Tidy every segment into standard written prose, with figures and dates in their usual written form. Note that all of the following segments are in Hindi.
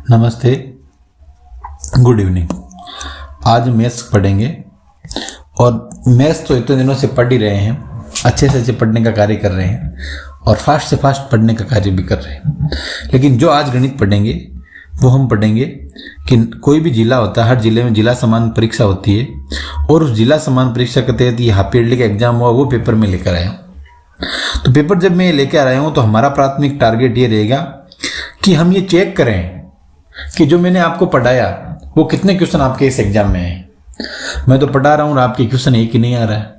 नमस्ते, गुड इवनिंग। आज मैथ्स पढ़ेंगे और मैथ्स तो इतने दिनों से पढ़ ही रहे हैं, अच्छे से अच्छे पढ़ने का कार्य कर रहे हैं और फास्ट से फास्ट पढ़ने का कार्य भी कर रहे हैं। लेकिन जो आज गणित पढ़ेंगे वो हम पढ़ेंगे कि कोई भी जिला होता है, हर जिले में जिला समान परीक्षा होती है और उस जिला समान परीक्षा के तहत ये हाफ ईयरली का एग्जाम हुआ, वो पेपर में लेकर आया हूँ। तो पेपर जब मैं लेकर आया हूँ तो हमारा प्राथमिक टारगेट ये रहेगा कि हम ये चेक करें कि जो मैंने आपको पढ़ाया वो कितने क्वेश्चन आपके इस एग्जाम में है। मैं तो पढ़ा रहा हूँ और आपके क्वेश्चन एक ही नहीं आ रहा है,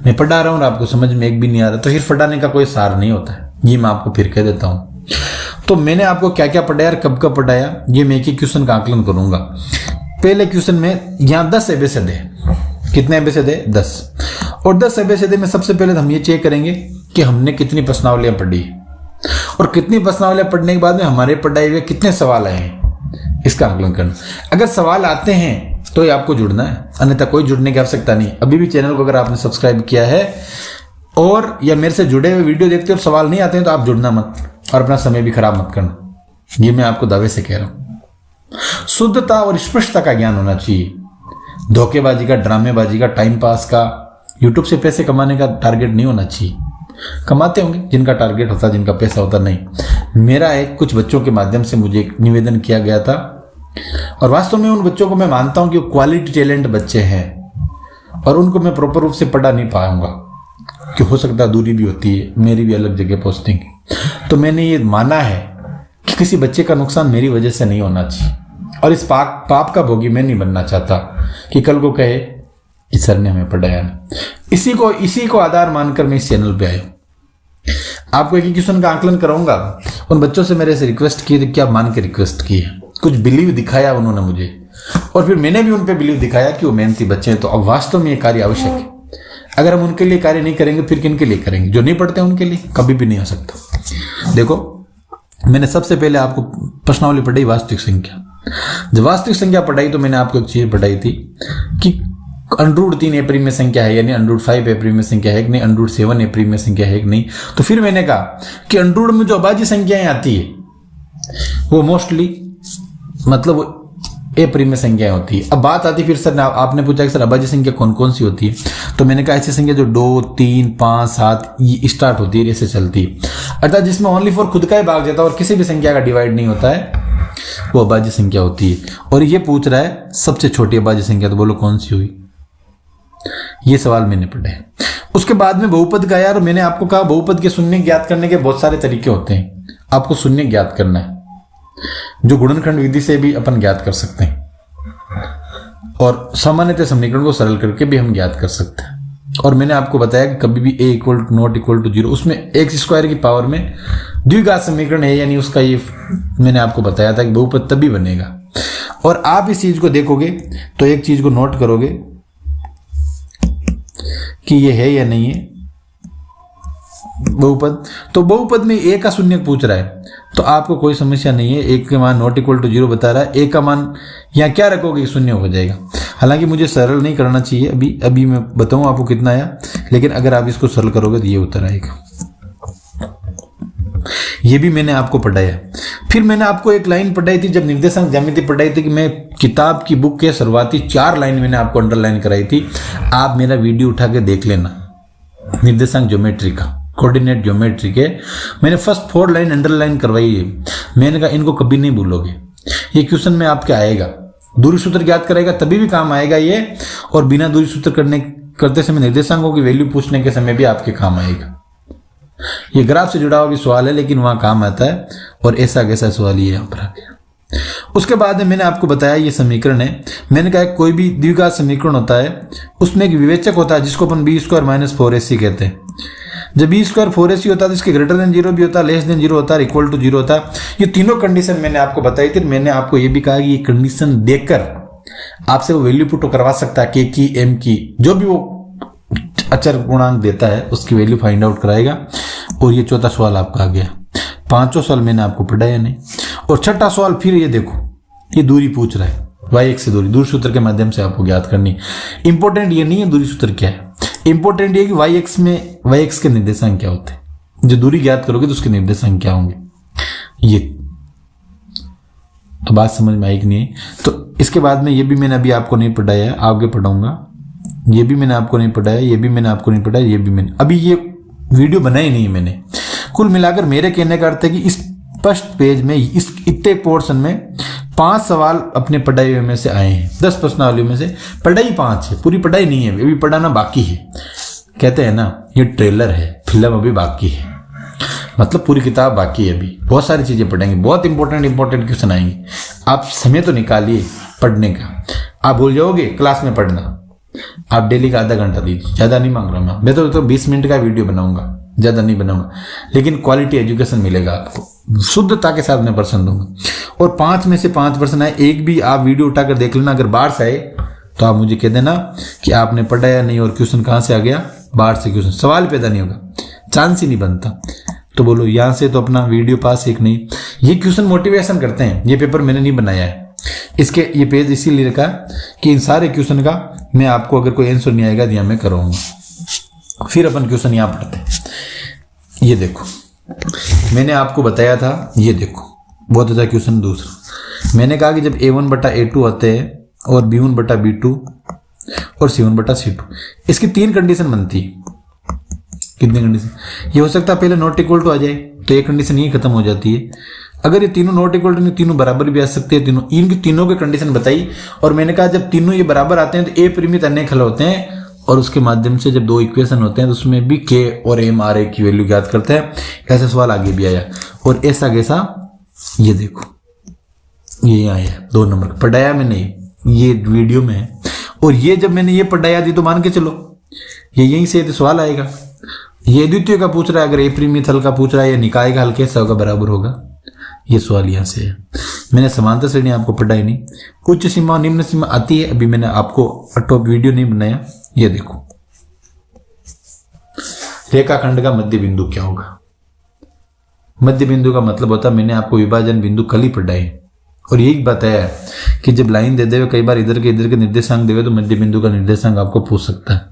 मैं पढ़ा रहा हूँ और आपको समझ में एक भी नहीं आ रहा, तो फिर पढ़ाने का कोई सार नहीं होता है। ये मैं आपको फिर कह देता हूँ। तो मैंने आपको क्या क्या पढ़ाया और कब कब पढ़ाया, ये मैं एक ही क्वेश्चन का आकलन करूंगा। पहले क्वेश्चन में यहाँ 10 एबीसीडी, कितने एबीसीडी? 10। और 10 एबीसीडी में सबसे पहले हम ये चेक करेंगे कि हमने कितनी प्रश्नावलियां पढ़ी और कितनी प्रश्नावलियां पढ़ने के बाद में हमारे पढ़ाए हुए कितने सवाल आए हैं, इसका आकलन करना। अगर सवाल आते हैं तो ये आपको जुड़ना है, अन्यथा कोई जुड़ने की आवश्यकता नहीं। अभी भी चैनल को अगर आपने सब्सक्राइब किया है और या मेरे से जुड़े हुए वीडियो देखते हो और सवाल नहीं आते हैं तो आप जुड़ना मत और अपना समय भी खराब मत करना, ये मैं आपको दावे से कह रहा हूं। शुद्धता और स्पष्टता का ज्ञान होना चाहिए। धोखेबाजी का, ड्रामेबाजी का, टाइम पास का, यूट्यूब से पैसे कमाने का टारगेट नहीं होना चाहिए। कमाते होंगे जिनका टारगेट होता, जिनका पैसा होता, नहीं। मेरा एक कुछ बच्चों के माध्यम से मुझे एक निवेदन किया गया था और वास्तव में उन बच्चों को मैं मानता हूं कि वो क्वालिटी टैलेंट बच्चे हैं और उनको मैं प्रॉपर रूप से पढ़ा नहीं पाऊंगा कि हो सकता है दूरी भी होती है, मेरी भी अलग जगह पोस्टिंग। तो मैंने ये माना है कि किसी बच्चे का नुकसान मेरी वजह से नहीं होना चाहिए और इस पाप का भोगी मैं नहीं बनना चाहता कि कल को कहे कि सर ने हमें पढ़ाया ना। इसी को आधार मानकर मैं इस चैनल पे आया। आपको एक क्वेश्चन का आकलन कराऊंगा। उन बच्चों से मेरे से रिक्वेस्ट की, क्या मान के रिक्वेस्ट की है, कुछ बिलीव दिखाया उन्होंने मुझे और फिर मैंने भी उन पे बिलीव दिखाया कि वो मेहनती बच्चे हैं। तो अब वास्तव में ये कार्य आवश्यक है। अगर हम उनके लिए कार्य नहीं करेंगे फिर किन के लिए करेंगे? जो नहीं पढ़ते उनके लिए कभी भी नहीं हो सकता। देखो, मैंने सबसे पहले आपको प्रश्नावली पढ़ाई वास्तविक संख्या। जब वास्तविक संख्या पढ़ाई तो मैंने आपको एक चीज पढ़ाई थी कि √3 एप्रीम संख्या है, यानी √5 एप्रीम संख्या है कि नहीं, √7 एप्रीम संख्या है कि नहीं। तो फिर मैंने कहा कि √ में जो अभाज्य संख्याएं आती है वो मोस्टली मतलब एप्रीम संख्याएं होती है। अब बात आती फिर सर आपने पूछा कि सर अभाज्य संख्या कौन कौन सी होती है, तो मैंने कहा ऐसी संख्या जो 2, 3, 5, 7 ये स्टार्ट होती है, ऐसे चलती है, अर्थात जिसमें ओनली फॉर खुद का ही भाग जाता है और किसी भी संख्या का डिवाइड नहीं होता है, वो अभाज्य संख्या होती है। और ये पूछ रहा है सबसे छोटी अभाज्य संख्या, तो बोलो कौन सी हुई? ये सवाल मैंने पढ़े। उसके बाद में बहुपद का यार मैंने आपको कहा बहुपद के शून्य ज्ञात करने के बहुत सारे तरीके होते हैं। आपको शून्य ज्ञात करना है जो गुणनखंड विधि से भी अपन ज्ञात कर सकते हैं और सामान्यतः समीकरण को सरल करके भी हम ज्ञात कर सकते हैं। और मैंने आपको बताया कि कभी भी a = 0 उसमें x² की पावर में द्विघात समीकरण है, यानी उसका ये मैंने आपको बताया था कि बहुपद तभी बनेगा। और आप इस चीज को देखोगे तो एक चीज को नोट करोगे कि ये है या नहीं है बहुपद। तो बहुपद में a का शून्य पूछ रहा है तो आपको कोई समस्या नहीं है। एक के मान ≠ 0 बता रहा है, a का मान यहाँ क्या रखोगे, शून्य हो जाएगा। हालांकि मुझे सरल नहीं करना चाहिए, अभी मैं बताऊं आपको कितना आया, लेकिन अगर आप इसको सरल करोगे तो ये उत्तर आएगा। ये भी मैंने आपको पढ़ाया। फिर मैंने आपको एक लाइन पढ़ाई थी जब निर्देशांक ज्यामिति पढ़ाई थी कि मैं किताब की बुक के शुरुआती 4 लाइन मैंने आपको अंडरलाइन कराई थी। आप मेरा वीडियो उठा के देख लेना, निर्देशांक ज्योमेट्री का, कोऑर्डिनेट ज्योमेट्री के मैंने फर्स्ट 4 लाइन अंडरलाइन करवाई है। मैंने कहा इनको कभी नहीं भूलोगे, ये क्वेश्चन में आपके आएगा। दूरी सूत्र ज्ञात करेगा तभी भी काम आएगा ये, और बिना दूरी सूत्र करते समय निर्देशांकों की वैल्यू पूछने के समय भी आपके काम आएगा। ये ग्राफ से जुड़ा हुआ भी सवाल है लेकिन वहां काम आता है, और ऐसा कैसा सवाल ये यहाँ पर आ गया। उसके बाद में मैंने आपको बताया ये समीकरण है। मैंने कहा कोई भी द्विघात समीकरण होता है उसमें एक विवेचक होता है जिसको अपन b² - 4ac कहते हैं। जब b² 4ac होता है तो इसके >0 भी होता है, <0 होता है, = 0 होता है। ये तीनों कंडीशन मैंने आपको बताई थी। मैंने आपको ये भी कहा कि ये कंडीशन देखकर आपसे वो वैल्यू पुट करवा सकता है, k की, m की, जो भी वो अचर गुणांक देता है उसकी वैल्यू फाइंड आउट कराएगा। और ये चौथा सवाल आपका आ गया। 5 सवाल मैंने आपको पढ़ाया नहीं। और छठा सवाल फिर ये देखो, ये दूरी पूछ रहा है, y x से दूरी सूत्र के माध्यम से आपको ज्ञात करनी। इंपॉर्टेंट ये नहीं है दूरी सूत्र क्या है, इंपॉर्टेंट ये कि y x के निर्देशांक क्या होते हैं। जो दूरी ज्ञात करोगे तो उसके निर्देशांक क्या होंगे। ये तो बात समझ में आई कि नहीं? तो इसके बाद में ये भी मैंने अभी आपको नहीं पढ़ाया है, आगे पढ़ाऊंगा। ये भी मैंने आपको नहीं पढ़ाया, ये भी मैंने आपको नहीं पढ़ाया, ये भी मैंने अभी ये वीडियो बनाई नहीं मैंने। कुल मिलाकर मेरे कहने का अर्थ है कि इस फर्स्ट पेज में इस इतने पोर्शन में 5 सवाल अपने पढ़ाई में से आए हैं। 10 प्रश्नावलियों में से पढ़ाई 5 है, पूरी पढ़ाई नहीं है, अभी पढ़ाना बाकी है। कहते हैं ना ये ट्रेलर है, फिल्म अभी बाकी है, मतलब पूरी किताब बाकी है। अभी बहुत सारी चीजें पढ़ेंगे, बहुत इंपॉर्टेंट क्वेश्चन आएंगे। आप समय तो निकालिए पढ़ने का। आप भूल जाओगे क्लास में पढ़ना। आप डेली का आधा घंटा दीजिए, ज्यादा नहीं मांग रहा मैं तो 20 मिनट का वीडियो बनाऊंगा, ज्यादा नहीं बनाऊंगा, लेकिन क्वालिटी एजुकेशन मिलेगा आपको, शुद्धता के साथ मैं पर्सन दूंगा। और 5 में से 5% आए, एक भी आप वीडियो उठाकर देख लेना, अगर बाहर से आए तो आप मुझे कह देना कि आपने पढ़ा या नहीं और क्वेश्चन कहां से आ गया, बाहर से क्वेश्चन, सवाल पैदा नहीं होगा, चांस ही नहीं बनता। तो बोलो यहां से तो अपना वीडियो पास एक नहीं। ये क्वेश्चन मोटिवेशन करते हैं, ये पेपर मैंने नहीं बनाया है, इसके ये पेज इसीलिए रखा कि इन सारे क्वेश्चन का मैं आपको अगर कोई आंसर नहीं आएगा दिया मैं कराऊंगा। फिर अपन क्वेश्चन यहां पढ़ते हैं। ये देखो मैंने आपको बताया था, ये देखो बहुत अच्छा क्वेश्चन। दूसरा मैंने कहा कि जब A1/A2 आते हैं और B1/B2 और C1/C2, इसकी 3 कंडीशन बनती है। कितनी कंडीशन? ये हो सकता है पहले नॉट इक्वल टू आ जाए तो एक कंडीशन ये खत्म हो जाती है। अगर ये तीनों नॉट इक्वल टू नहीं, तीनों बराबर भी आ सकते हैं, तीनों इनकी तीनों की कंडीशन बताई। और मैंने कहा जब तीनों ये बराबर आते हैं तो ए परिमित अन्य खल होते हैं, और उसके माध्यम से जब 2 इक्वेशन होते हैं तो उसमें भी के और एम आर ए की वैल्यू ज्ञात करते हैं। ऐसा सवाल आगे भी आया और ऐसा कैसा, ये देखो ये आया 2 नंबर पढ़ाया मैंने, ये वीडियो में है। और ये जब मैंने ये पढ़ाया थी तो मान के चलो ये यहीं से तो सवाल आएगा। ये द्वितीय का पूछ रहा है, अगर ए परिमित हल का पूछ रहा है, या निकाय का हल कैसा होगा, बराबर होगा। ये सवाल यहां से है। मैंने समांतर श्रेणी आपको पढ़ाई नहीं, उच्च सीमा और निम्न सीमा आती है, अभी मैंने आपको टॉप वीडियो नहीं बनाया। ये देखो रेखाखंड का मध्य बिंदु क्या होगा। मध्य बिंदु का मतलब होता है, मैंने आपको विभाजन बिंदु कल ही पढ़ाई और यही बताया कि जब लाइन दे देवे कई बार इधर के निर्देशांक देवे तो मध्य बिंदु का निर्देशांक आपको पूछ सकता है।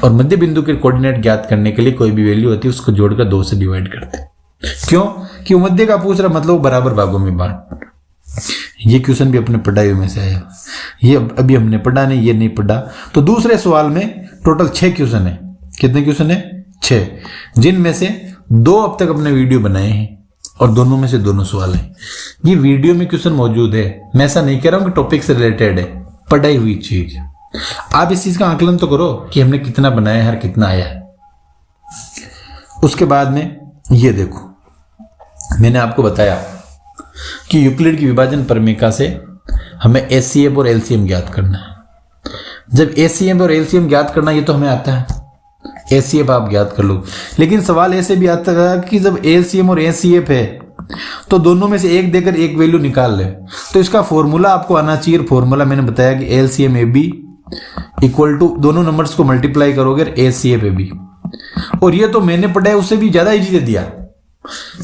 और मध्य बिंदु के कोऑर्डिनेट ज्ञात करने के लिए कोई भी वैल्यू होती है उसको जोड़कर 2 से डिवाइड करते हैं। क्यों? कि मध्य का पूछ रहा मतलब बराबर भागों में बांट। ये क्वेश्चन भी अपने पढ़ाई में से आया, ये अभी हमने पढ़ा नहीं, ये नहीं पढ़ा। तो दूसरे सवाल में टोटल 6 क्वेश्चन है। कितने क्वेश्चन है? 6, जिनमें से 2 अब तक अपने वीडियो बनाए हैं और दोनों में से दोनों सवाल हैं। ये वीडियो में क्वेश्चन मौजूद है, मैं ऐसा नहीं कह रहा हूं कि टॉपिक से रिलेटेड है, पढ़ाई हुई चीज। आप इस चीज का आकलन तो करो कि हमने कितना बनाया है और कितना आया है। उसके बाद में ये देखो मैंने आपको बताया कि यूक्लिड की विभाजन प्रमेय से हमें एचसीएफ और एलसीएम ज्ञात करना है। जब एचसीएफ और एलसीएम ज्ञात करना ये तो हमें आता है, एचसीएफ आप ज्ञात कर लो। लेकिन सवाल ऐसे भी आता है कि जब एलसीएम और एचसीएफ है तो दोनों में से एक देकर एक वैल्यू निकाल ले, तो इसका फॉर्मूला आपको आना चाहिए। फॉर्मूला मैंने बताया कि LCM A B equal to दोनों नंबर्स को मल्टीप्लाई करोगे एचसीएफ ए बी। और ये तो मैंने पढ़ा है उससे भी ज्यादा इजी दे दिया।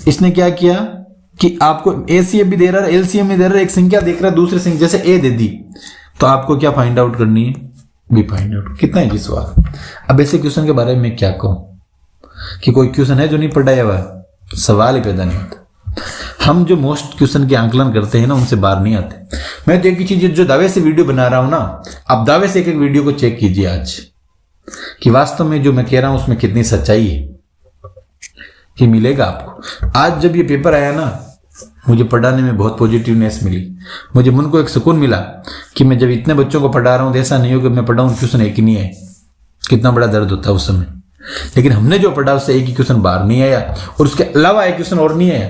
इसने क्या किया कि आपको एचसीएफ भी दे रहा है, एलसीएम भी दे रहा है, एक संख्या देख रहा है, दूसरी संख्या जैसे ए दे दी, तो आपको क्या फाइंड आउट करनी है? B find out. कितना है जी सवाल। अब ऐसे क्वेश्चन के बारे में क्या कहूं कि कोई क्वेश्चन है जो नहीं पढ़ाया हुआ, सवाल ही पैदा नहीं होता। हम जो मोस्ट क्वेश्चन के आंकलन करते हैं ना उनसे बाहर नहीं आते। मैं तो एक ही चीज जो दावे से वीडियो बना रहा हूं ना, आप दावे से एक वीडियो को चेक कीजिए आज कि वास्तव में जो मैं कह रहा हूं उसमें कितनी सच्चाई है, कि मिलेगा आपको। आज जब ये पेपर आया ना मुझे पढ़ाने में बहुत पॉजिटिवनेस मिली, मुझे मन को एक सुकून मिला कि मैं जब इतने बच्चों को पढ़ा रहा हूं तो ऐसा नहीं हो कि मैं पढ़ाऊं क्वेश्चन एक ही नहीं है। कितना बड़ा दर्द होता है उस समय। लेकिन हमने जो पढ़ा उससे एक ही क्वेश्चन बाहर नहीं आया और उसके अलावा एक क्वेश्चन और नहीं आया।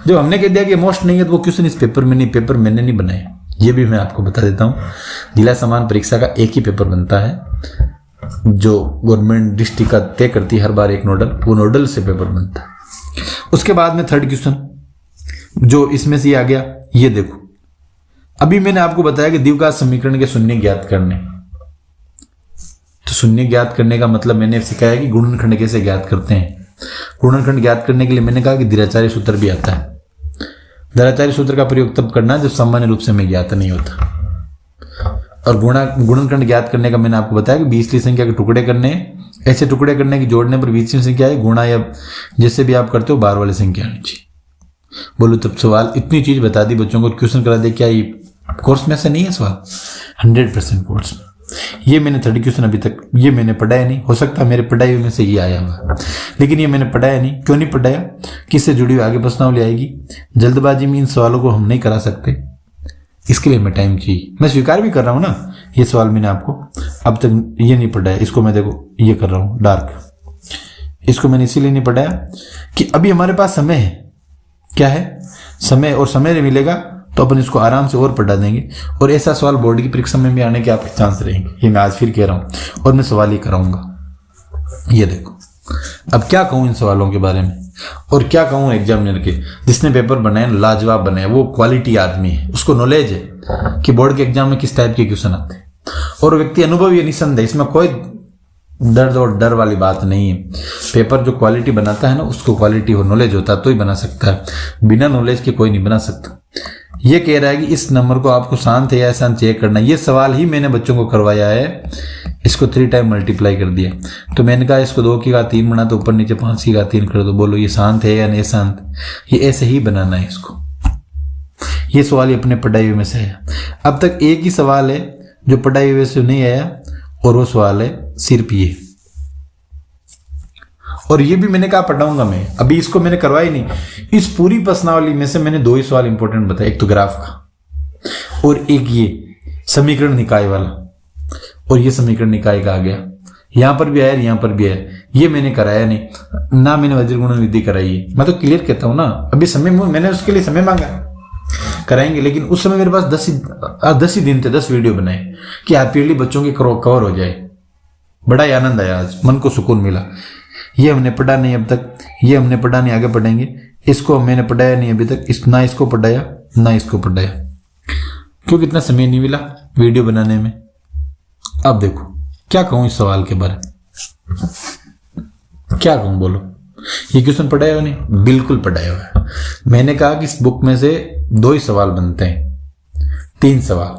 जब हमने कह दिया कि मोस्ट नहीं है तो वो क्वेश्चन इस पेपर में नहीं, पेपर मैंने नहीं बनाया। ये भी मैं आपको बता देता हूँ, जिला समान परीक्षा का एक ही पेपर बनता है जो गवर्नमेंट डिस्ट्रिक्ट का तय करती है हर बार एक नोडल, वो नोडल से पेपर बनता है। उसके बाद में थर्ड क्वेश्चन जो इसमें से आ गया, ये देखो अभी मैंने आपको बताया कि द्विघात समीकरण के शून्य ज्ञात करने। तो शून्य ज्ञात करने का मतलब मैंने सिखाया कि गुणनखंड कैसे ज्ञात करते हैं। गुणनखंड ज्ञात करने के लिए मैंने कहा कि द्विराचार्य सूत्र भी आता है। द्विराचार्य सूत्र का प्रयोग तब करना जब सामान्य रूप से हमें ज्ञात नहीं होता। और गुणनखंड ज्ञात करने का मैंने आपको बताया कि बीसवीं संख्या के टुकड़े करने, ऐसे टुकड़े करने की जोड़ने पर बीसवीं संख्या है गुणा या जैसे भी आप करते हो बार वाली संख्या आनी चाहिए। बोलो तब सवाल इतनी चीज बता दी बच्चों को, क्वेश्चन करा दे, क्या ये कोर्स में से नहीं है सवाल? 100% कोर्स में। ये मैंने 30 क्वेश्चन अभी तक ये मैंने पढ़ाया नहीं, हो सकता है मेरे पढ़ाई में से ये आया हुआ, लेकिन ये मैंने पढ़ाया नहीं। क्यों नहीं पढ़ाया? किससे जुड़ी हुई आगे प्रश्नावली आएगी, जल्दबाजी में इन सवालों को हम नहीं करा सकते, इसके लिए हमें टाइम चाहिए। मैं स्वीकार भी कर रहा हूँ ना, ये सवाल मैंने आपको अब तक ये नहीं पढ़ाया, इसको मैं देखो ये कर रहा हूँ डार्क, इसको मैंने इसीलिए नहीं पढ़ाया कि अभी हमारे पास समय है। क्या है? समय, और समय मिलेगा तो अपन इसको आराम से और पढ़ा देंगे, और ऐसा सवाल बोर्ड की परीक्षा में भी आने के आपके चांस रहेंगे। ये मैं आज फिर कह रहा हूँ, और मैं सवाल ही कराऊंगा। ये देखो, अब क्या कहूँ इन सवालों के बारे में, और क्या कहूँ एग्जामिनर के, जिसने पेपर बनाया लाजवाब बनाया, वो क्वालिटी आदमी है, उसको नॉलेज है कि बोर्ड के एग्जाम में किस टाइप के क्वेश्चन आते हैं, और व्यक्ति अनुभवी है निसंदेह, इसमें कोई दर्द और डर वाली बात नहीं है। पेपर जो क्वालिटी बनाता है ना, उसको क्वालिटी और नॉलेज होता है तो ही बना सकता है, बिना नॉलेज के कोई नहीं बना सकता। ये कह रहा है कि इस नंबर को आपको शांत है या अशांत चेक करना। ये सवाल ही मैंने बच्चों को करवाया है, इसको 3 टाइम मल्टीप्लाई कर दिया। तो मैंने कहा इसको 2 की घात 3 बना तो ऊपर नीचे 5 की घात 3 कर दो, बोलो ये शांत है या नहीं शांत? ये ऐसे ही बनाना है इसको। ये सवाल अपने पढ़ाई हुए में से आया। अब तक एक ही सवाल है जो पढ़ाई हुए से नहीं आया, और वो सवाल है सिर्फ ये, और ये भी मैंने कहा पढ़ाऊंगा मैं, अभी इसको मैंने करवाई नहीं। इस पूरी प्रश्नावली में से मैंने 2 ही सवाल इंपॉर्टेंट बताए, एक तो ग्राफ का और एक ये समीकरण निकाय वाला, और ये समीकरण निकाय का आ गया, यहां पर भी आया यहां पर भी आया। ये मैंने कराया नहीं ना, मैंने वज्र गुणन विधि कराई है। मैं तो क्लियर कहता हूं ना, अभी समय मैंने उसके लिए समय मांगा, कराएंगे, लेकिन उस समय मेरे पास 10 ही दिन थे, 10 वीडियो बनाए कि हैप्पीली बच्चों के कवर हो जाए। बड़ा ही आनंद आया, आज मन को सुकून मिला। ये हमने पढ़ा नहीं अब तक, ये हमने पढ़ा नहीं, आगे पढ़ेंगे। इसको मैंने पढ़ाया नहीं अभी तक, ना इसको पढ़ाया ना इसको पढ़ाया, क्योंकि इतना समय नहीं मिला वीडियो बनाने में। अब देखो क्या कहूं इस सवाल के बारे में, क्या कहूं बोलो? ये क्वेश्चन पढ़ाया हो नहीं? बिल्कुल पढ़ाया हुआ है। मैंने कहा कि इस बुक में से 2 ही सवाल बनते हैं, 3 सवाल।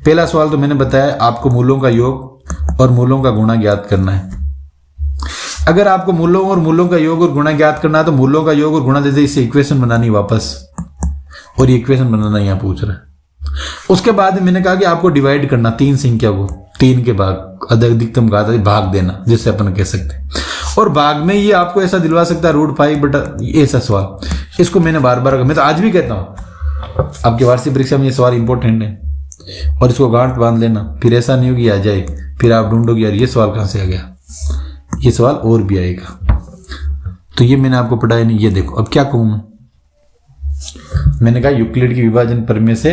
पहला सवाल तो मैंने बताया आपको मूलों का योग और मूलों का गुणा ज्ञात करना है। अगर आपको मूलों और मूलों का योग और गुणा ज्ञात करना है तो मूलों का योग और गुणा देते इससे इक्वेशन बनानी वापस, और ये इक्वेशन बनाना यहां पूछ रहा है। उसके बाद मैंने कहा कि आपको डिवाइड करना 3 संख्या को, 3 के भाग, अधिकतम घात भाग देना, जिससे अपन कह सकते हैं। और भाग में ये आपको ऐसा दिलवा सकता है √5 बटा ऐसा सवाल। इसको मैंने बार बार, मैं तो आज भी कहता हूं आपकी वार्षिक परीक्षा में ये सवाल इंपॉर्टेंट है, और इसको गांठ बांध लेना, फिर ऐसा नहीं होगी आ जाए, फिर आप ढूंढोगे यार ये सवाल कहां से आ गया, ये सवाल और भी आएगा। तो ये मैंने आपको पढ़ाया नहीं। ये देखो अब क्या कहूं मैंने कहा यूक्लिड की विभाजन प्रमेय से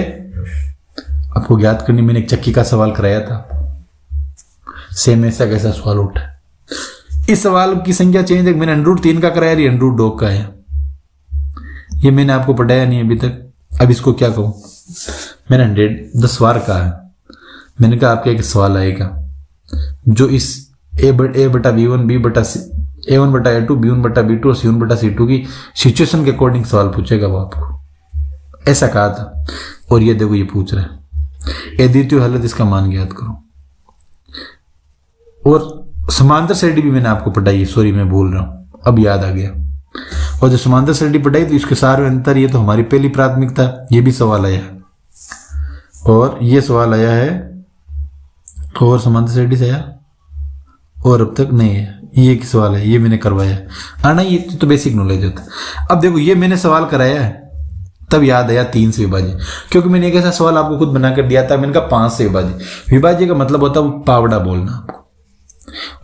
आपको ज्ञात करनी। मैंने एक चक्की का सवाल कराया था, सेम ऐसा कैसा सवाल उठा। इस सवाल की संख्या चेंज है, मैंने √3 का कराया, √2 का है। ये मैंने आपको पढ़ाया नहीं अभी तक। अब इसको क्या कहूं, मैंने 10 बार कहा है। मैंने कहा आपका एक सवाल आएगा जो इस a बटा b1 b बटा a1 बटा a2 b1 बटा b2 और c1 बटा c2 की सिचुएशन के अकॉर्डिंग सवाल पूछेगा वो आपको, ऐसा कहा था। और ये देखो ये पूछ रहा है अद्वितीय हालत, इसका मान ज्ञात करो। और समांतर श्रेणी भी मैंने आपको पढ़ाई है, सॉरी मैं बोल रहा हूं, अब याद आ गया। और जो समांतर श्रेणी पढ़ाई तो इसके सार में अंतर, ये तो हमारी पहली प्राथमिकता, ये भी सवाल आया है। और ये सवाल आया है, और समांतर श्रेणी से आया, और अब तक नहीं है। ये एक सवाल है, ये मैंने करवाया आना, ये तो बेसिक नॉलेज होता है। अब देखो ये मैंने सवाल कराया है, तब याद आया 3 से विभाज्य, क्योंकि मैंने एक ऐसा सवाल आपको खुद बनाकर दिया था। मैंने कहा 5 से विभाज्य, विभाज्य का मतलब होता है वो पावड़ा बोलना आपको।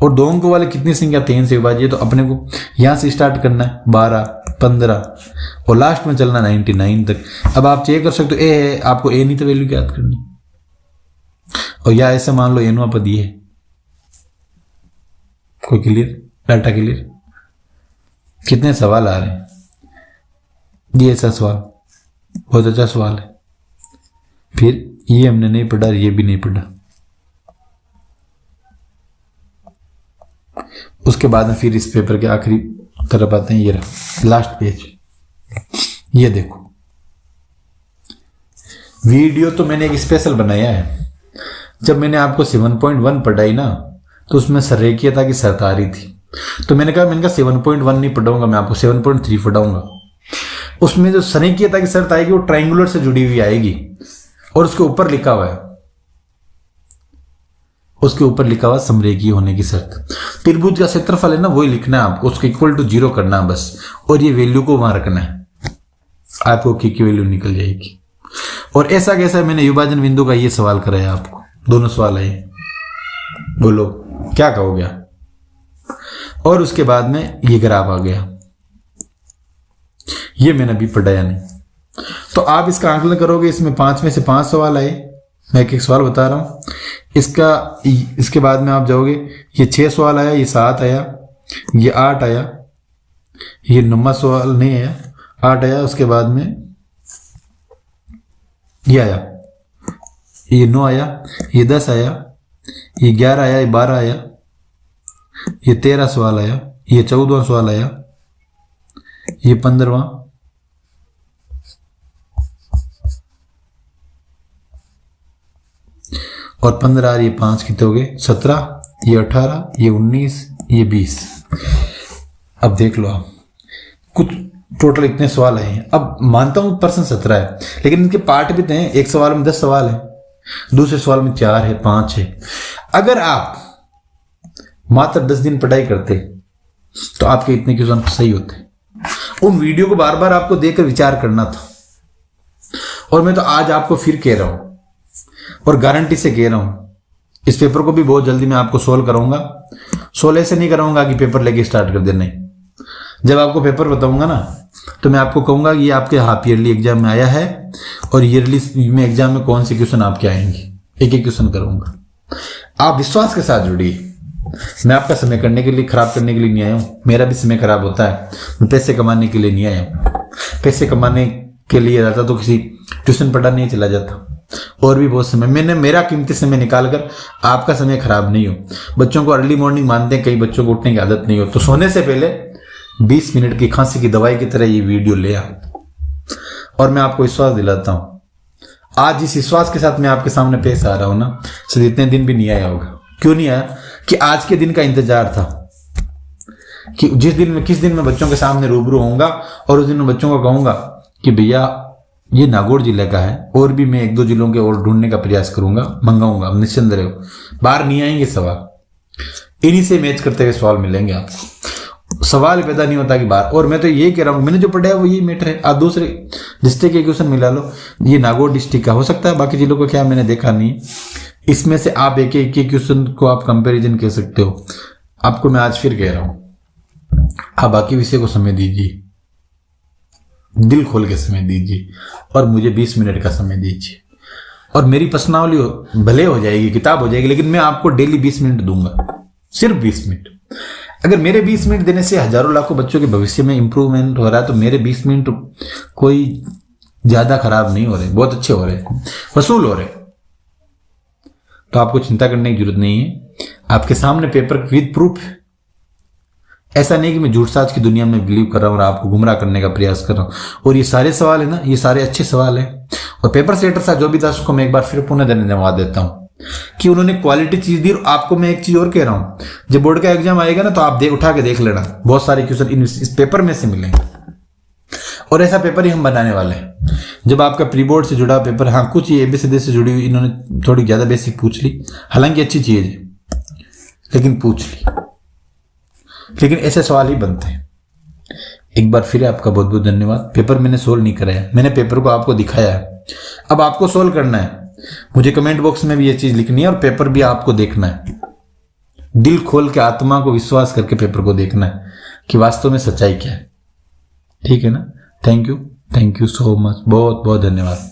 और 2 अंकों वाले कितनी संख्या 3 से विभाज्य, तो अपने को यहां से स्टार्ट करना है 12, 15 और लास्ट में चलना 99 तक। अब आप चेक कर सकते हो ए है, आपको ए नहीं तो वैल्यू याद करनी, और या ऐसे मान लो एनुआ पद ये है। कोई क्लियर, डाटा क्लियर? कितने सवाल आ रहे हैं, ये ऐसा सवाल बहुत अच्छा सवाल है। फिर ये हमने नहीं पढ़ा, ये भी नहीं पढ़ा। उसके बाद में फिर इस पेपर के आखिरी तरफ आते हैं, ये रहा लास्ट पेज। ये देखो वीडियो तो मैंने एक स्पेशल बनाया है। जब मैंने आपको 7.1 पढ़ाई ना, तो उसमें सररेखीयता की सरतारी थी, तो मैंने कहा 7.1 नहीं पढ़ाऊंगा, मैं आपको 7.3 पढ़ाऊंगा। उसमें जो सनेकियता की शर्त आएगी वो ट्रायंगुलर से जुड़ी हुई आएगी, और उसके ऊपर लिखा हुआ है, उसके ऊपर लिखा हुआ समरेखीय होने की शर्त। त्रिभुज का क्षेत्रफल है ना, वही लिखना है आपको, उसको इक्वल टू 0 करना है बस, और ये वैल्यू को वहां रखना है, आपको की वैल्यू निकल जाएगी। और ऐसा कैसा मैंने विभाजन बिंदु का ये सवाल कराया आपको, दोनों सवाल है, बोलो क्या कहोगे आप? और उसके बाद में ये ग्राफ आ गया, ये मैंने अभी पढ़ाया नहीं, तो आप इसका आकलन करोगे। इसमें 5 में से 5 सवाल आए, मैं एक एक सवाल बता रहा हूं इसका। इसके बाद में आप जाओगे, ये 6 सवाल आया, ये 7 आया, ये 8 आया, ये 9वां सवाल नहीं आया, 8 आया, उसके बाद में ये आया, ये 9 आया, ये 10 आया, ये 11 आया, ये 12 आया, ये 13 सवाल आया, ये 14वां सवाल आया, ये 15वां, और 15 ये 5 कितने हो गए? 17, ये 18, ये 19, ये 20। अब देख लो आप, कुछ टोटल इतने सवाल आए हैं। अब मानता हूं पर्सन 17 है, लेकिन इनके पार्ट भी तो हैं, एक सवाल में 10 सवाल है, दूसरे सवाल में 4 है, 5 है। अगर आप मात्र 10 दिन पढ़ाई करते तो आपके इतने क्वेश्चन सही होते। उन वीडियो को बार बार आपको देखकर विचार करना था। और मैं तो आज आपको फिर कह रहा हूं, और गारंटी से कह रहा हूं, इस पेपर को भी बहुत जल्दी मैं आपको सोल्व कराऊंगा। सोल्व ऐसे नहीं कराऊंगा कि पेपर लेके स्टार्ट कर देना। जब आपको पेपर बताऊंगा ना, तो मैं आपको कहूंगा कि ये आपके हाफ ईयरली एग्जाम में आया है, और ईयरली में एग्जाम में कौन से क्वेश्चन आपके आएंगे, एक एक क्वेश्चन करूंगा। आप विश्वास के साथ जुड़िए। मैं आपका समय करने के लिए, खराब करने के लिए नहीं आया हूं। मेरा भी समय खराब होता है, मैं पैसे कमाने के लिए नहीं आया हूं। पैसे कमाने के लिए जाता तो किसी ट्यूशन पढ़ाने नहीं चला जाता, और भी बहुत समय मैंने मेरा कीमती समय निकाल कर आपका समय खराब नहीं हो। बच्चों को अर्ली मॉर्निंग मानते हैं, कई बच्चों को उठने की आदत नहीं हो, तो सोने से पहले 20 मिनट की खांसी की दवाई की तरह ये वीडियो ले आ। और मैं आपको विश्वास दिलाता हूं, आज इस विश्वास के साथ मैं आपके सामने पेश आ रहा हूं ना, शायद इतने दिन भी नहीं आया होगा। क्यों नहीं आया? कि आज के दिन का इंतजार था, कि जिस दिन में किस दिन मैं बच्चों के सामने रूबरू होऊंगा, और उस दिन मैं बच्चों को कहूंगा कि भैया ये नागौर जिले का है, और भी मैं 1-2 जिलों के और ढूंढने का प्रयास करूंगा, मंगाऊंगा, निश्चिंत रहो, बाहर नहीं आएंगे सवाल। इन्हीं से मैच करते हुए सवाल मिलेंगे आपको, सवाल पैदा नहीं होता कि बाहर। और मैं तो ये कह रहा हूं, मैंने जो पढ़ा है वो यही मैटर है। आप दूसरे डिस्ट्रिक्ट के क्वेश्चन मिला लो, ये नागौर डिस्ट्रिक्ट का हो सकता है, बाकी जिलों को क्या मैंने देखा नहीं। इसमें से आप एक क्वेश्चन को आप कंपैरिजन कह सकते हो। आपको मैं आज फिर कह रहा हूं, आप बाकी विषय को समय दीजिए, दिल खोल के समय दीजिए, और मुझे 20 मिनट का समय दीजिए। और मेरी प्रश्नावली भले हो जाएगी, किताब हो जाएगी, लेकिन मैं आपको डेली 20 मिनट दूंगा, सिर्फ 20 मिनट। अगर मेरे 20 मिनट देने से हजारों लाखों बच्चों के भविष्य में इंप्रूवमेंट हो रहा है, तो मेरे 20 मिनट कोई ज्यादा खराब नहीं हो रहे, बहुत अच्छे हो रहे, वसूल हो रहे। तो आपको चिंता करने की जरूरत नहीं है। आपके सामने पेपर विद प्रूफ। ऐसा नहीं कि मैं झूठ साज की दुनिया में बिलीव कर रहा हूं और आपको गुमराह करने का प्रयास कर रहा हूं। और ये सारे सवाल है ना, ये सारे अच्छे सवाल हैं। और पेपर सेटर साहब जो भी था उसको मैं एक बार फिर पुनः धन्यवाद देता हूं कि उन्होंने क्वालिटी चीज दी। और आपको मैं एक चीज और कह रहा हूं, जब बोर्ड का एग्जाम आएगा ना, तो आप उठा के देख लेना, बहुत सारे क्वेश्चन इस पेपर में से मिलेंगे। और ऐसा पेपर ही हम बनाने वाले हैं। जब आपका प्री बोर्ड से जुड़ा पेपर, हाँ कुछ ये ABCD से जुड़ी हुई इन्होंने थोड़ी ज्यादा बेसिक पूछ ली, हालांकि अच्छी चीज है, लेकिन पूछ ली। लेकिन ऐसे सवाल ही बनते हैं। एक बार फिर आपका बहुत बहुत धन्यवाद। पेपर मैंने सोल्व नहीं कराया, मैंने पेपर को आपको दिखाया है। अब आपको सोल्व करना है। मुझे कमेंट बॉक्स में भी ये चीज लिखनी है, और पेपर भी आपको देखना है। दिल खोल के, आत्मा को विश्वास करके पेपर को देखना है कि वास्तव में सच्चाई क्या है। ठीक है ना? थैंक यू सो मच, बहुत बहुत धन्यवाद।